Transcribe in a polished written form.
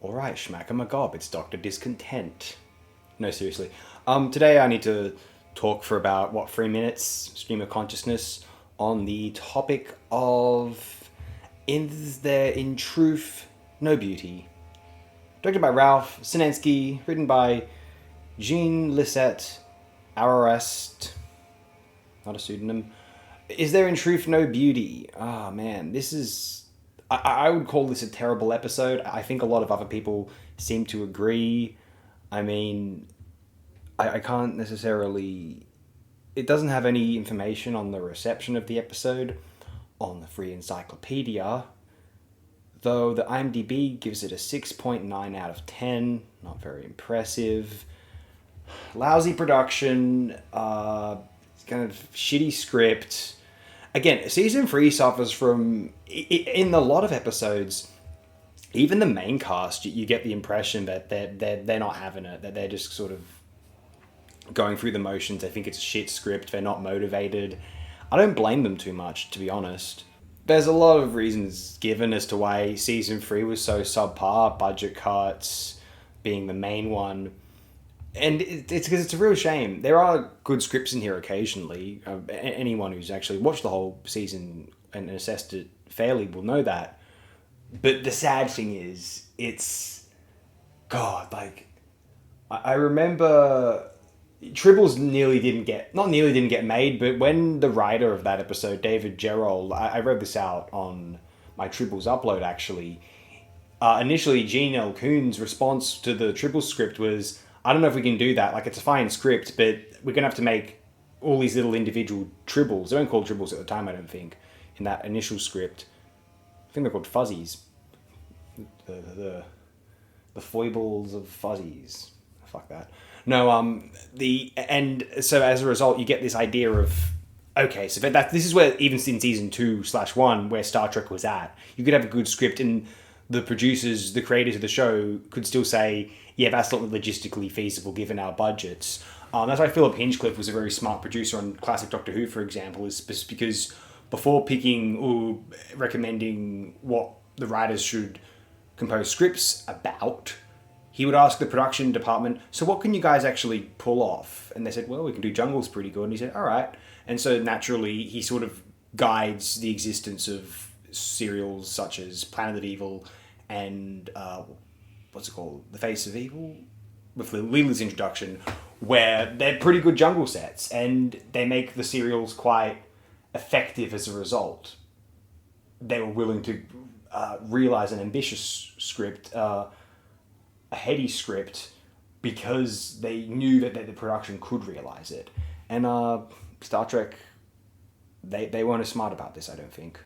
Alright, schmack-a-magob, it's Dr. Discontent. No, seriously. Today I need to talk for about, 3 minutes, stream of consciousness, on the topic of is there in truth no beauty? Directed by Ralph Senensky, written by Jean Lisette Aroeste, not a pseudonym. Is there in truth no beauty? Ah, man, this is... I would call this a terrible episode. I think a lot of other people seem to agree. I mean, I can't necessarily... It doesn't have any information on the reception of the episode on the free encyclopedia, though the IMDb gives it a 6.9 out of 10. Not very impressive. Lousy production, kind of shitty script. Again, season 3 suffers from, in a lot of episodes, even the main cast, you get the impression that they're not having it, that they're just sort of going through the motions. They think it's a shit script, they're not motivated. I don't blame them too much, to be honest. There's a lot of reasons given as to why season 3 was so subpar, budget cuts being the main one. And it's because it's a real shame. There are good scripts in here occasionally. Anyone who's actually watched the whole season and assessed it fairly will know that. But the sad thing is, it's... God, like... I remember... Tribbles not nearly didn't get made, but when the writer of that episode, David Gerrold, I read this out on my Tribbles upload, actually. Initially, Gene L. Coon's response to the Tribbles script was... I don't know if we can do that. Like, it's a fine script, but we're going to have to make all these little individual tribbles. They weren't called tribbles at the time, I don't think, in that initial script. I think they're called fuzzies. The foibles of fuzzies. Fuck that. No, and so as a result, you get this idea of, okay, so this is where, even in season 2/1, where Star Trek was at, you could have a good script and the producers, the creators of the show could still say, yeah, that's not logistically feasible given our budgets. That's why Philip Hinchcliffe was a very smart producer on classic Doctor Who, for example, is because before picking or recommending what the writers should compose scripts about, he would ask the production department, so what can you guys actually pull off? And they said, well, we can do Jungle's pretty good. And he said, all right. And so naturally, he sort of guides the existence of serials such as Planet of Evil and... what's it called? The Face of Evil? With Leela's introduction, where they're pretty good jungle sets, and they make the serials quite effective as a result. They were willing to realize an ambitious script, a heady script, because they knew that the production could realize it. And Star Trek, they weren't as smart about this, I don't think.